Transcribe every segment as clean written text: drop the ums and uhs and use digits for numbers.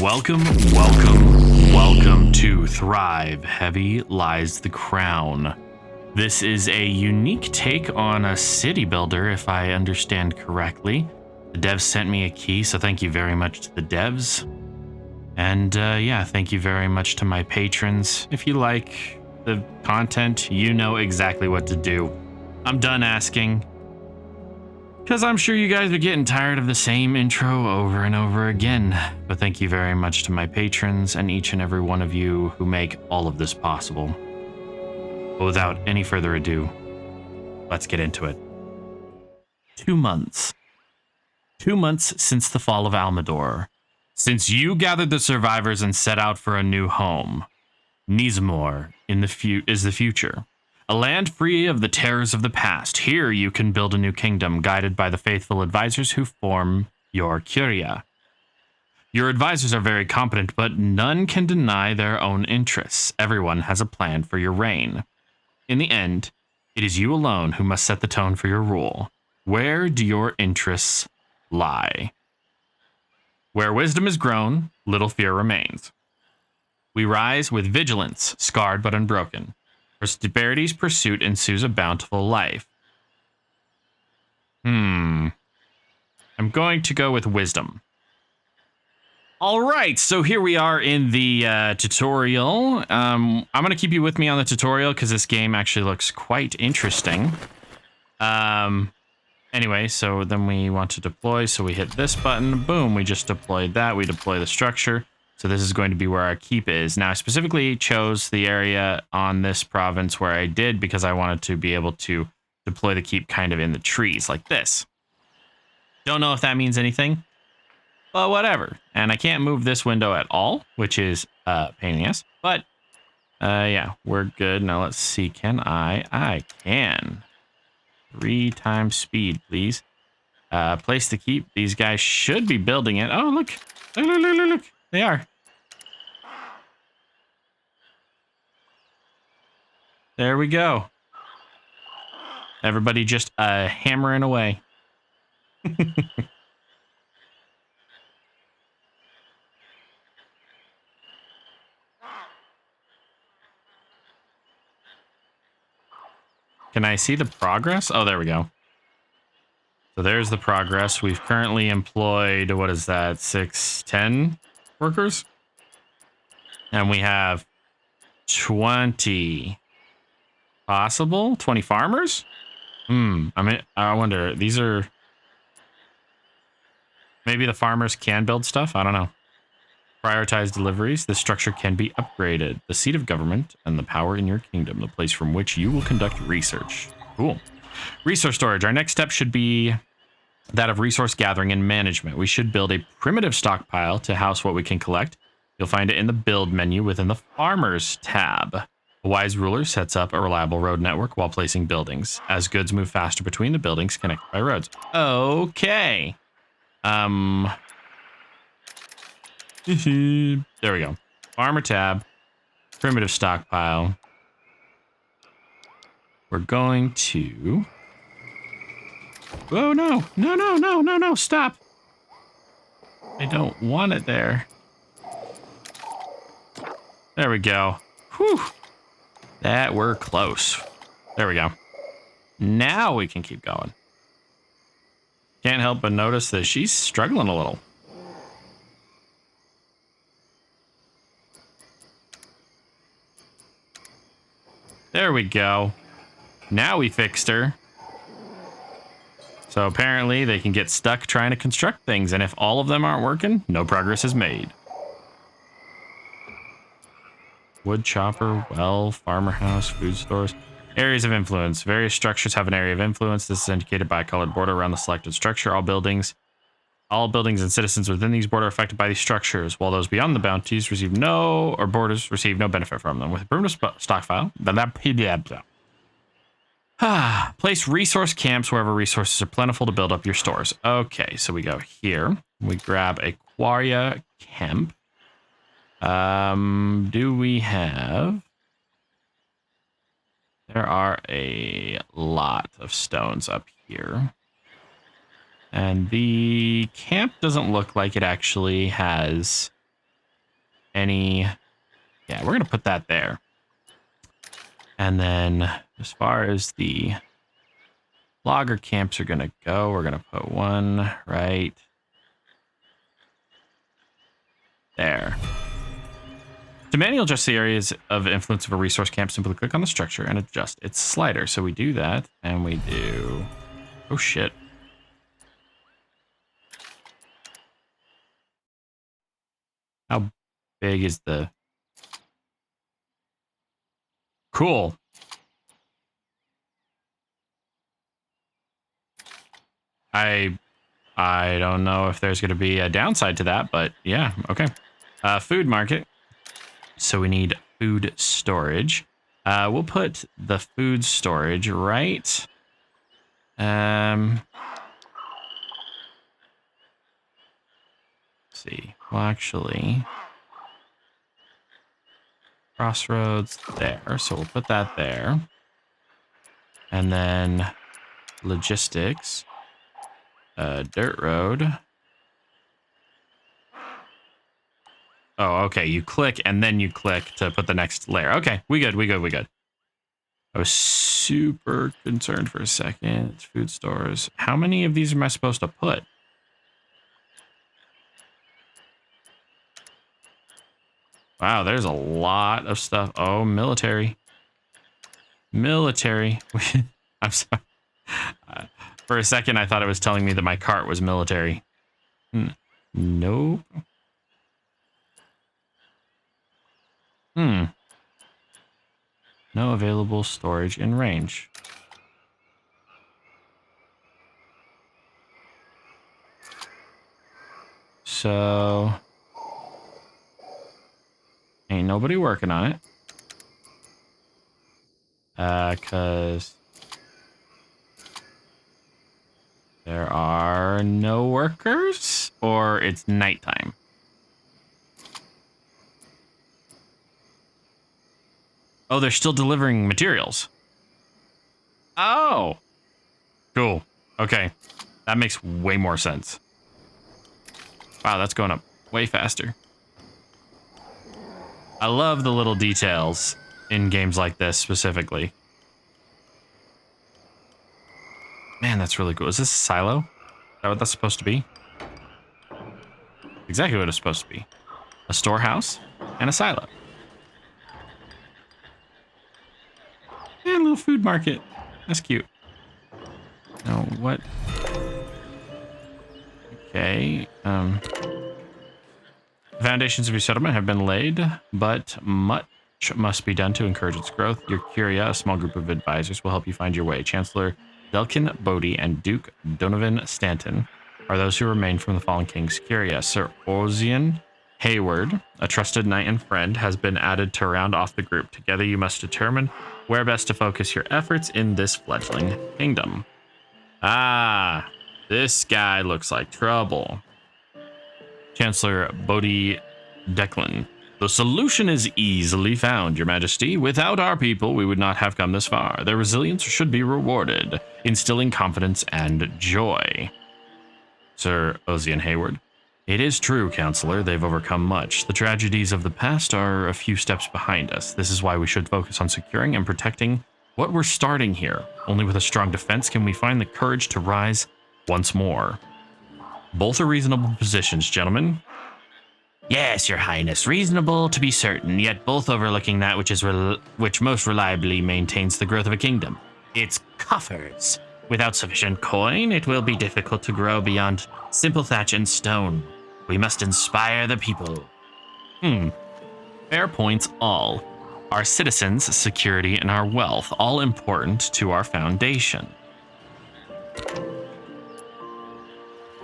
Welcome, welcome, welcome to Thrive. Heavy lies the crown. This is a unique take on a city builder, if I understand correctly. The devs sent me a key, so thank you very much to the devs. And yeah, thank you very much to my patrons. If you like the content, you know exactly what to do. I'm done asking, because I'm sure you guys are getting tired of the same intro over and over again. But thank you very much to my patrons and each and every one of you who make all of this possible. But without any further ado, let's get into it. 2 months. 2 months since the fall of Almador. Since you gathered the survivors and set out for a new home. Nizamor is the future. A land free of the terrors of the past. Here you can build a new kingdom guided by the faithful advisors who form your curia. Your advisors are very competent, but none can deny their own interests. Everyone has a plan for your reign. In the end, it is you alone who must set the tone for your rule. Where do your interests lie? Where wisdom is grown, little fear remains. We rise with vigilance, scarred but unbroken. Prosperity's pursuit ensues a bountiful life. I'm going to go with wisdom. All right, so here we are in the tutorial. I'm going to keep you with me on the tutorial because this game actually looks quite interesting. Anyway, so then we want to deploy, so we hit this button. Boom, we just deployed that. We deploy the structure. So this is going to be where our keep is. Now, I specifically chose the area on this province where I did because I wanted to be able to deploy the keep kind of in the trees like this. Don't know if that means anything, but whatever. And I can't move this window at all, which is a pain in the ass. But yeah, we're good. Now let's see. Can I? I can. 3 times speed, please. Place the keep. These guys should be building it. Oh, look. Look. They are. There we go. Everybody just hammering away. Can I see the progress? Oh, there we go. So there's the progress. We've currently employed, what is that, 10 workers? And we have 20 possible, 20 farmers? I wonder, these are, maybe the farmers can build stuff? I don't know. Prioritize deliveries. The structure can be upgraded. The seat of government and the power in your kingdom, the place from which you will conduct research. Cool. Resource storage. Our next step should be that of resource gathering and management. We should build a primitive stockpile to house what we can collect. You'll find it in the build menu within the farmers tab. A wise ruler sets up a reliable road network while placing buildings. As goods move faster between the buildings connected by roads. Okay. There we go. Farmer tab. Primitive stockpile. We're going to... Oh, no. No. Stop. I don't want it there. There we go. Whew. That we're close. There we go. Now we can keep going. Can't help but notice that she's struggling a little. There we go. Now we fixed her. So apparently they can get stuck trying to construct things, and if all of them aren't working, no progress is made. Wood chopper, well, farmer house, food stores. Areas of influence. Various structures have an area of influence. This is indicated by a colored border around the selected structure. All buildings and citizens within these borders are affected by these structures, while those beyond the bounties borders receive no benefit from them. With a primitive stockpile, place resource camps wherever resources are plentiful to build up your stores. Okay, so we go here. We grab a Quaria camp. Do we have... There are a lot of stones up here. And the camp doesn't look like it actually has any... Yeah, we're going to put that there. And then as far as the logger camps are going to go, we're going to put one right there. To manually adjust the areas of influence of a resource camp, simply click on the structure and adjust its slider. So we do that, and we do... Oh, shit. How big is the... Cool. I don't know if there's going to be a downside to that, but yeah, okay. Food market. So we need food storage. We'll put the food storage right. Let's see. Well, actually, crossroads there. So we'll put that there. And then logistics. Dirt road. Oh, okay. You click and then you click to put the next layer. Okay, we good. I was super concerned for a second. It's food stores. How many of these am I supposed to put? Wow, there's a lot of stuff. Oh, military. Military. I'm sorry. For a second, I thought it was telling me that my cart was military. Nope. No available storage in range. So... Ain't nobody working on it. Cause... There are no workers? Or it's nighttime? Oh, they're still delivering materials. Oh! Cool. Okay. That makes way more sense. Wow, that's going up way faster. I love the little details in games like this specifically. Man, that's really cool. Is this a silo? Is that what that's supposed to be? Exactly what it's supposed to be. A storehouse and a silo. And a little food market. That's cute. Now, what? Okay. The foundations of your settlement have been laid, but much must be done to encourage its growth. Your Curia, a small group of advisors, will help you find your way. Chancellor Delkin Bodie and Duke Donovan Stanton are those who remain from the fallen king's Curia. Sir Ozian Hayward, a trusted knight and friend, has been added to round off the group. Together you must determine where best to focus your efforts in this fledgling kingdom. Ah, this guy looks like trouble. Chancellor Bodie Declan. The solution is easily found, Your Majesty. Without our people, we would not have come this far. Their resilience should be rewarded, instilling confidence and joy. Sir Ozian Hayward. It is true, Counselor. They've overcome much. The tragedies of the past are a few steps behind us. This is why we should focus on securing and protecting what we're starting here. Only with a strong defense can we find the courage to rise once more. Both are reasonable positions, gentlemen. Yes, Your Highness, reasonable to be certain, yet both overlooking that which most reliably maintains the growth of a kingdom. Its coffers. Without sufficient coin, it will be difficult to grow beyond simple thatch and stone. We must inspire the people. Fair points all. Our citizens' security and our wealth, all important to our foundation.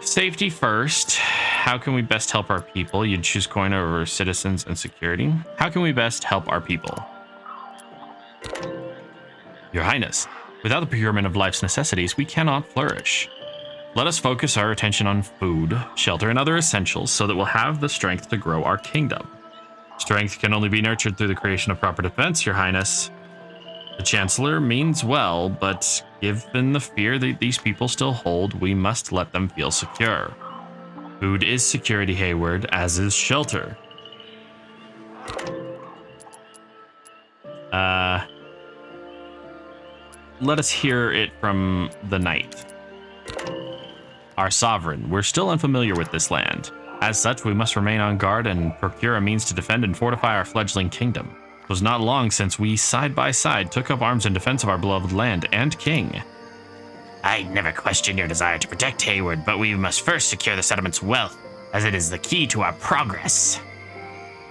Safety first. How can we best help our people? You'd choose coin over citizens and security. How can we best help our people? Your Highness, without the procurement of life's necessities, we cannot flourish. Let us focus our attention on food, shelter, and other essentials so that we'll have the strength to grow our kingdom. Strength can only be nurtured through the creation of proper defense, Your Highness. The Chancellor means well, but given the fear that these people still hold, we must let them feel secure. Food is security, Hayward, as is shelter. Let us hear it from the knight. Our sovereign, we're still unfamiliar with this land. As such, we must remain on guard and procure a means to defend and fortify our fledgling kingdom. It was not long since we, side by side, took up arms in defense of our beloved land and king. I'd never question your desire to protect Hayward, but we must first secure the settlement's wealth, as it is the key to our progress.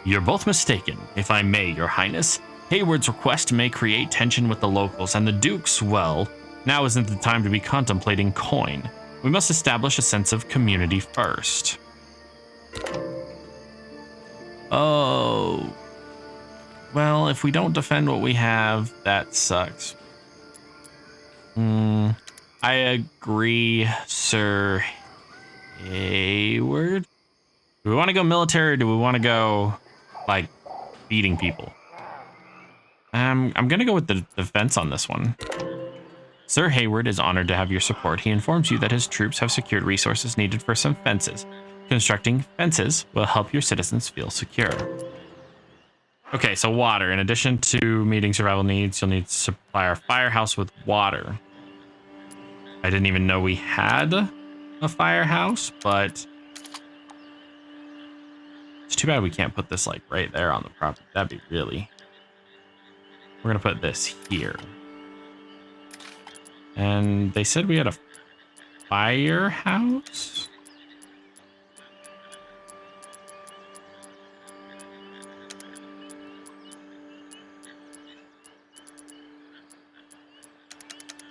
You're both mistaken, if I may, your highness. Hayward's request may create tension with the locals, and the Duke's, well, now isn't the time to be contemplating coin. We must establish a sense of community first. Oh. Well, if we don't defend what we have, that sucks. I agree, Sir Hayward. Do we want to go military or do we want to go, like, beating people? I'm going to go with the defense on this one. Sir Hayward is honored to have your support. He informs you that his troops have secured resources needed for some fences. Constructing fences will help your citizens feel secure. Okay, so water. In addition to meeting survival needs, you'll need to supply our firehouse with water. I didn't even know we had a firehouse, but it's too bad we can't put this like right there on the property. That'd be really... We're going to put this here. And they said we had a firehouse?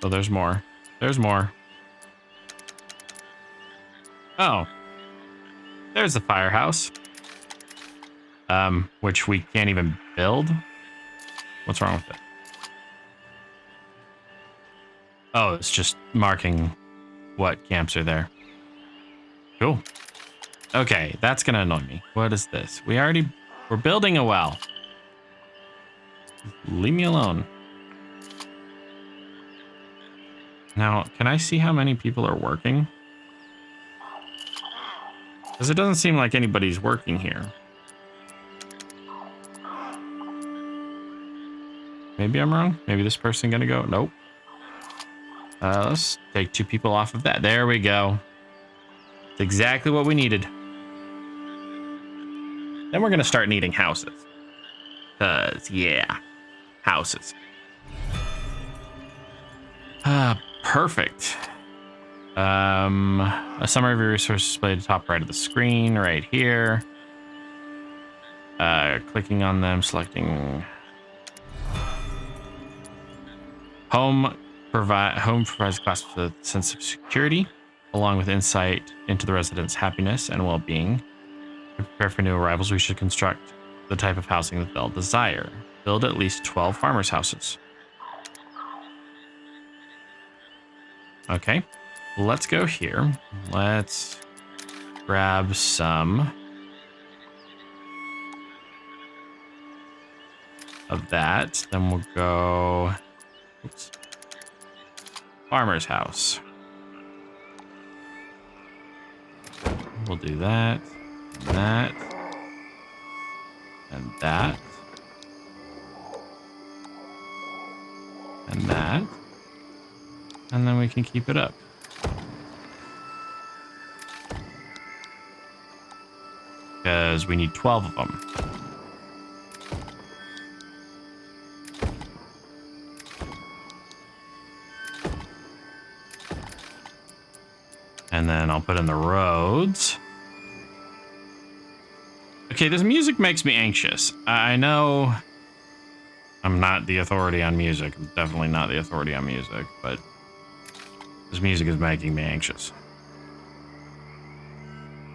Oh, there's more. There's more. Oh. There's the firehouse. Which we can't even build. What's wrong with it? Oh, it's just marking what camps are there. Cool. Okay, that's gonna annoy me. What is this? We're building a well. Leave me alone. Now, can I see how many people are working? Because it doesn't seem like anybody's working here. Maybe I'm wrong. Maybe this person gonna go. Nope. Let's take 2 people off of that. There we go. It's exactly what we needed. Then we're gonna start needing houses. Cause yeah, houses. Perfect. A summary of your resources displayed at the top right of the screen, right here. Clicking on them, selecting home. Home provides a class with a sense of security, along with insight into the residents' happiness and well-being. To prepare for new arrivals, we should construct the type of housing that they'll desire. Build at least 12 farmers' houses. Okay, let's go here. Let's grab some of that. Then we'll go... Oops. Farmer's house. We'll do that, and that, and that, and that, and then we can keep it up. Because we need 12 of them. And then I'll put in the roads. Okay, this music makes me anxious. I know I'm not the authority on music. I'm definitely not the authority on music, but this music is making me anxious.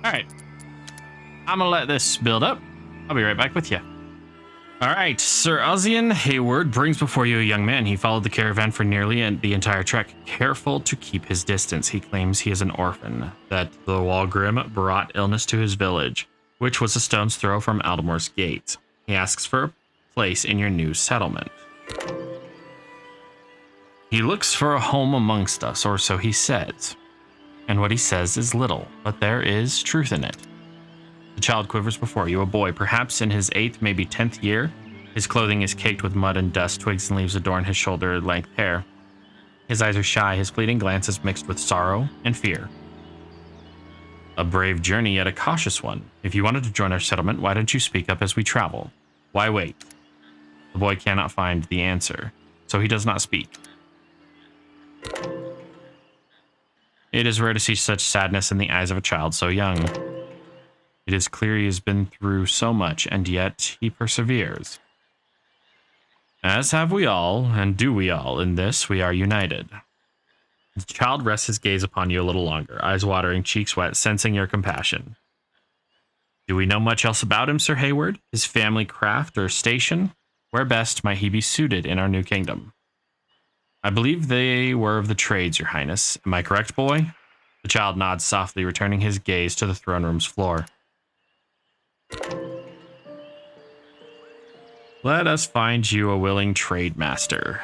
All right. I'm gonna let this build up. I'll be right back with you. All right, Sir Ozian Hayward brings before you a young man. He followed the caravan for nearly the entire trek, careful to keep his distance. He claims he is an orphan, that the Walgrim brought illness to his village, which was a stone's throw from Aldamore's gate. He asks for a place in your new settlement. He looks for a home amongst us, or so he says. And what he says is little, but there is truth in it. The child quivers before you, a boy, perhaps in his 8th, maybe 10th year. His clothing is caked with mud and dust. Twigs and leaves adorn his shoulder-length hair. His eyes are shy. His fleeting glance is mixed with sorrow and fear. A brave journey, yet a cautious one. If you wanted to join our settlement, why don't you speak up as we travel? Why wait? The boy cannot find the answer, so he does not speak. It is rare to see such sadness in the eyes of a child so young. It is clear he has been through so much, and yet he perseveres. As have we all, and do we all. In this, we are united. The child rests his gaze upon you a little longer, eyes watering, cheeks wet, sensing your compassion. Do we know much else about him, Sir Hayward? His family, craft, or station? Where best might he be suited in our new kingdom? I believe they were of the trades, Your Highness. Am I correct, boy? The child nods softly, returning his gaze to the throne room's floor. Let us find you a willing trade master.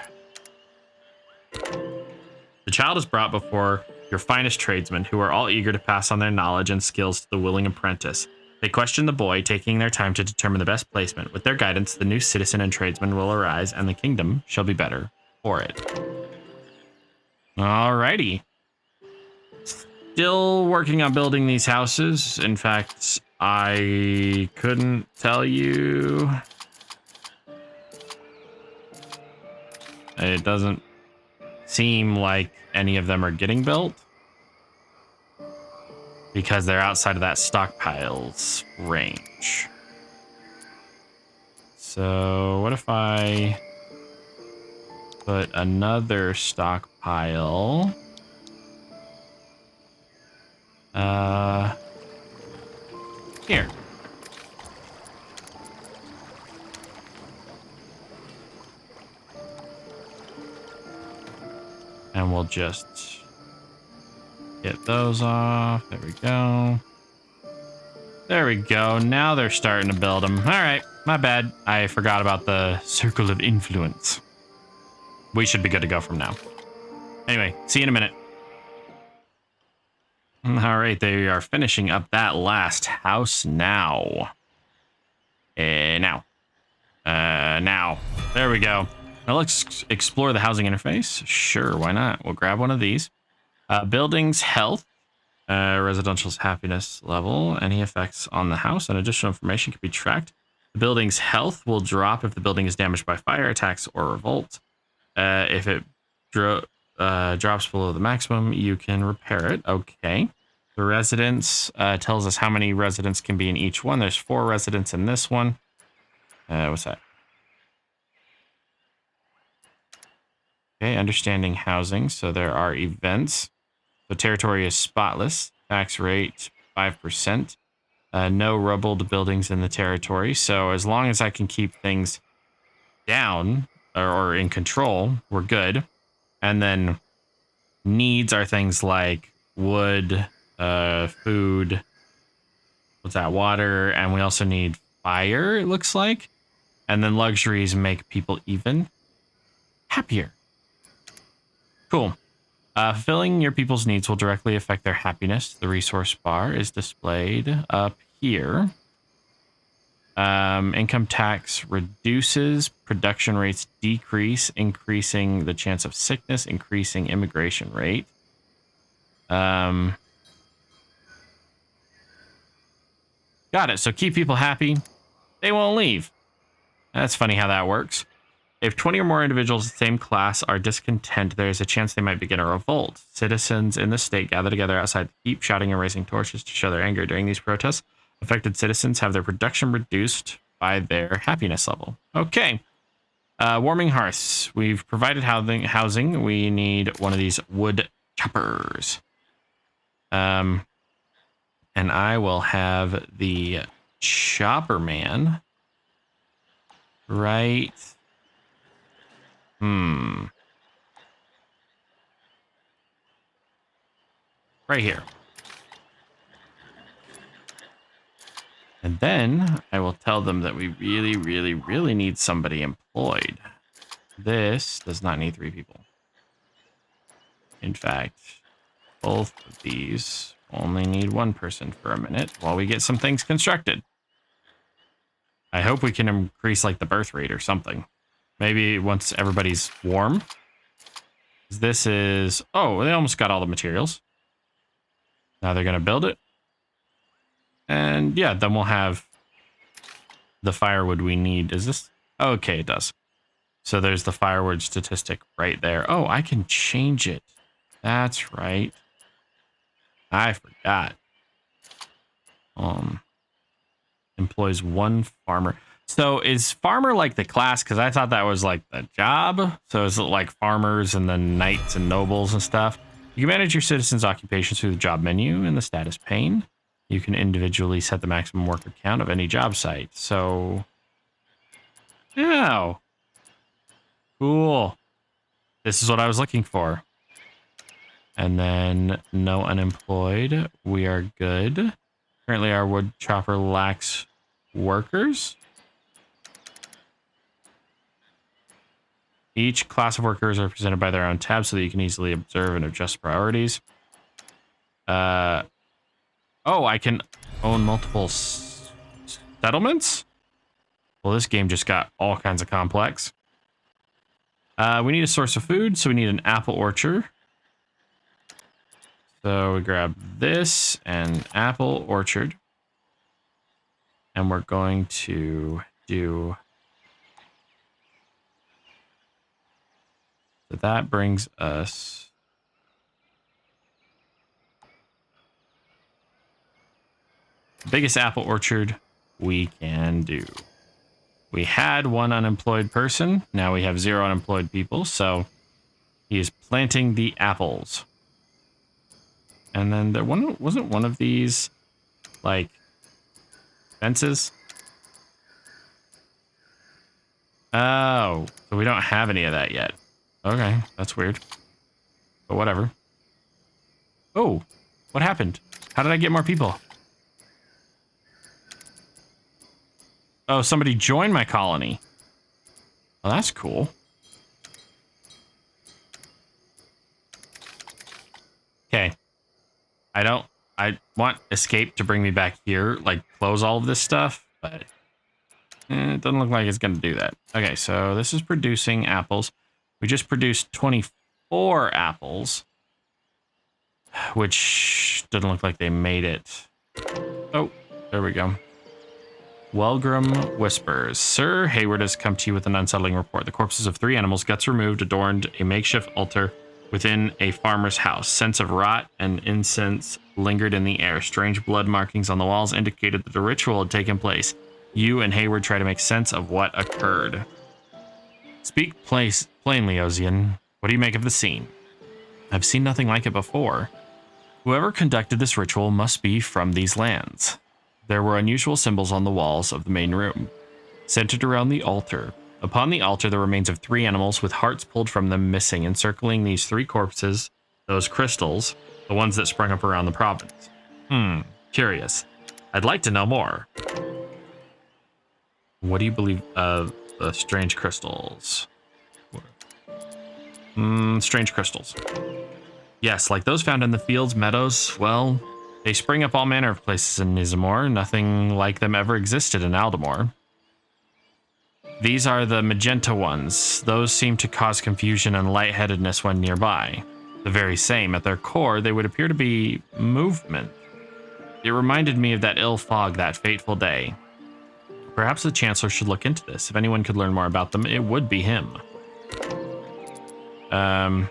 The child is brought before your finest tradesmen, who are all eager to pass on their knowledge and skills to the willing apprentice. They question the boy, taking their time to determine the best placement. With their guidance, the new citizen and tradesman will arise, and the kingdom shall be better for it. Alrighty. Still working on building these houses. In fact, I couldn't tell you. It doesn't seem like any of them are getting built because they're outside of that stockpiles range. So what if I put another stockpile here? And we'll just get those off. There we go. There we go. Now they're starting to build them. All right. My bad. I forgot about the circle of influence. We should be good to go from now. Anyway, see you in a minute. All right. They are finishing up that last house now. Now. There we go. Now let's explore the housing interface. Sure, why not? We'll grab one of these. Buildings health, residential's happiness level, any effects on the house, and additional information can be tracked. The building's health will drop if the building is damaged by fire, attacks, or revolt. If it drops below the maximum, you can repair it. Okay. The residence tells us how many residents can be in each one. There's 4 residents in this one. What's that? Okay, understanding housing. So there are events. The territory is spotless. Tax rate 5%. No rubbled buildings in the territory. So as long as I can keep things down or in control, we're good. And then needs are things like wood, food, what's that, water, and we also need fire, it looks like. And then luxuries make people even happier. Cool. Filling your people's needs will directly affect their happiness. The resource bar is displayed up here. Income tax reduces, production rates decrease, increasing the chance of sickness, increasing immigration rate. Got it. So keep people happy. They won't leave. That's funny how that works. If 20 or more individuals of the same class are discontent, there is a chance they might begin a revolt. Citizens in the state gather together outside the keep, shouting and raising torches to show their anger. During these protests, affected citizens have their production reduced by their happiness level. Okay. Warming hearths. We've provided housing. We need one of these wood choppers. And I will have the chopper man right... right here. And then I will tell them that we really, really, really need somebody employed. This does not need 3 people. In fact, both of these Only need one person for a minute while we get some things constructed. I hope we can increase like the birth rate or something. Maybe once everybody's warm. This is... Oh, they almost got all the materials. Now they're going to build it. And yeah, then we'll have the firewood we need. Is this... Okay, it does. So there's the firewood statistic right there. Oh, I can change it. That's right. I forgot. Employs one farmer. So is farmer like the class? Because I thought that was like the job. So is it like farmers and then knights and nobles and stuff? You can manage your citizens' occupations through the job menu in the status pane. You can individually set the maximum worker count of any job site. So, yeah. Cool. This is what I was looking for. And then no unemployed. We are good. Currently our wood chopper lacks workers. Each class of workers are presented by their own tab so that you can easily observe and adjust priorities. Oh, I can own multiple settlements? Well, this game just got all kinds of complex. We need a source of food, so we need an apple orchard. So we grab this and apple orchard. And we're going to do... So that brings us... the biggest apple orchard we can do. We had one unemployed person. Now we have 0 unemployed people. So he is planting the apples. And then there wasn't one of these like fences. Oh, so we don't have any of that yet. Okay, that's weird. But whatever. Oh, what happened? How did I get more people? Oh, somebody joined my colony. Well, that's cool. Okay. I want escape to bring me back here, like close all of this stuff, but it doesn't look like it's going to do that. Okay, so this is producing apples. We just produced 24 apples, which doesn't look like they made it. Oh, there we go. Welgrim whispers. Sir Hayward has come to you with an unsettling report. The corpses of 3 animals, guts removed, adorned a makeshift altar within a farmer's house. Scents of rot and incense lingered in the air. Strange blood markings on the walls indicated that a ritual had taken place. You and Hayward try to make sense of what occurred. Speak plainly, Ozian. What do you make of the scene? I've seen nothing like it before. Whoever conducted this ritual must be from these lands. There were unusual symbols on the walls of the main room, centered around the altar. Upon the altar, the remains of 3 animals with hearts pulled from them missing, encircling these 3 corpses, those crystals, the ones that sprung up around the province. Curious. I'd like to know more. What do you believe of the strange crystals? Strange crystals. Yes, like those found in the fields, meadows, well, they spring up all manner of places in Nizamor. Nothing like them ever existed in Aldamor. These are the magenta ones. Those seem to cause confusion and lightheadedness when nearby. The very same. At their core, they would appear to be movement. It reminded me of that ill fog that fateful day. Perhaps the Chancellor should look into this. If anyone could learn more about them, it would be him. The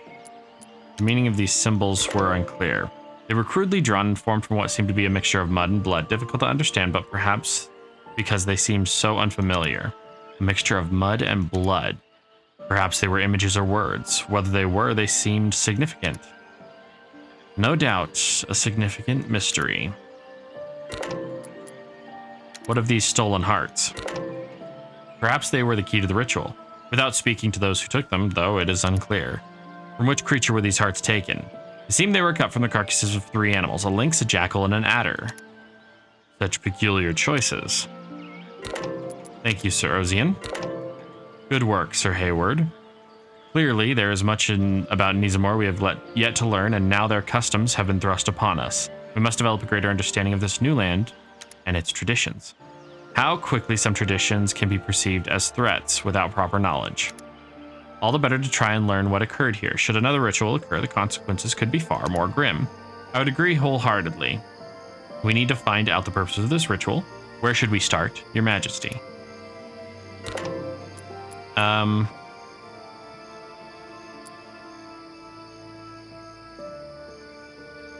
meaning of these symbols were unclear. They were crudely drawn and formed from what seemed to be a mixture of mud and blood. Difficult to understand, but perhaps because they seemed so unfamiliar. A mixture of mud and blood. Perhaps they were images or words. Whether they were, they seemed significant. No doubt, a significant mystery. What of these stolen hearts? Perhaps they were the key to the ritual. Without speaking to those who took them, though, it is unclear. From which creature were these hearts taken? It seemed they were cut from the carcasses of 3 animals, a lynx, a jackal, and an adder. Such peculiar choices. Thank you, Sir Ozian. Good work, Sir Hayward. Clearly, there is much about Nizamor we have yet to learn, and now their customs have been thrust upon us. We must develop a greater understanding of this new land and its traditions. How quickly some traditions can be perceived as threats without proper knowledge. All the better to try and learn what occurred here. Should another ritual occur, the consequences could be far more grim. I would agree wholeheartedly. We need to find out the purpose of this ritual. Where should we start, Your Majesty?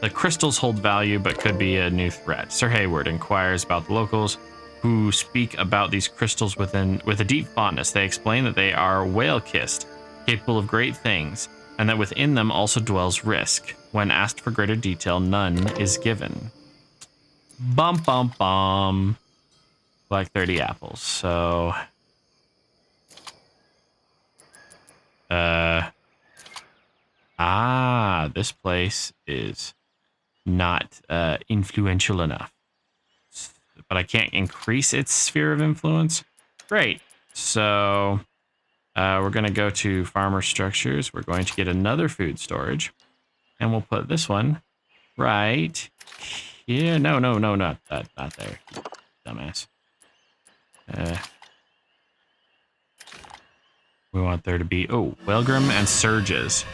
The crystals hold value, but could be a new threat. Sir Hayward inquires about the locals who speak about these crystals with a deep fondness. They explain that they are whale-kissed, capable of great things, and that within them also dwells risk. When asked for greater detail, none is given. Bum, bum, bum. Like 30 apples, so... this place is not influential enough. But I can't increase its sphere of influence. Great. So we're going to go to farmer structures. We're going to get another food storage. And we'll put this one right here. No, not there. Dumbass. We want there to be, Welgrim and Surges.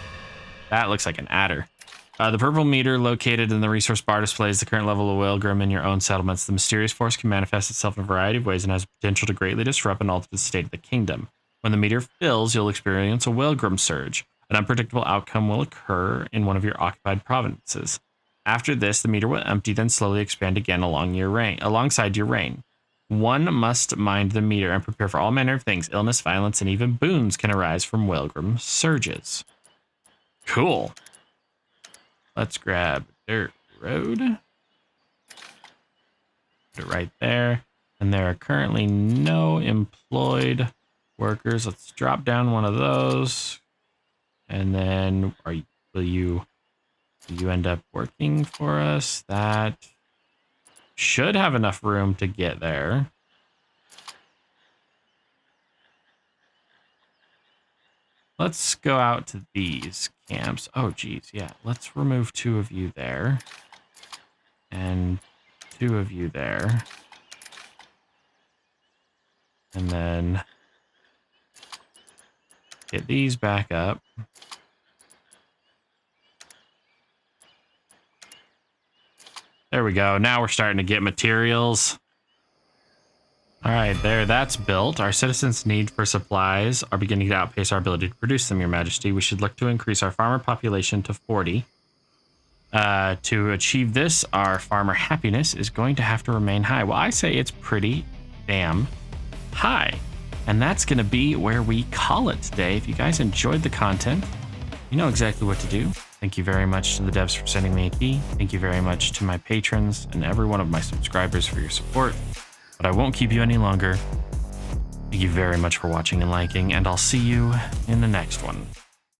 That looks like an adder. The purple meter located in the resource bar displays the current level of Welgrim in your own settlements. The mysterious force can manifest itself in a variety of ways and has the potential to greatly disrupt and alter the state of the kingdom. When the meter fills, you'll experience a Welgrim surge. An unpredictable outcome will occur in one of your occupied provinces. After this, the meter will empty, then slowly expand again alongside your reign. One must mind the meter and prepare for all manner of things. Illness, violence, and even boons can arise from Welgrim surges. Cool. Let's grab dirt road. Put it right there. And there are currently no employed workers. Let's drop down one of those. And then will you end up working for us? That should have enough room to get there. Let's go out to these camps. Oh, geez, yeah. Let's remove 2 of you there. And 2 of you there. And then get these back up. There we go. Now we're starting to get materials. All right, that's built. Our citizens' need for supplies are beginning to outpace our ability to produce them, Your Majesty. We should look to increase our farmer population to 40. To achieve this, our farmer happiness is going to have to remain high. Well, I say it's pretty damn high. And that's going to be where we call it today. If you guys enjoyed the content, you know exactly what to do. Thank you very much to the devs for sending me a key. Thank you very much to my patrons and every one of my subscribers for your support. But I won't keep you any longer. Thank you very much for watching and liking, and I'll see you in the next one.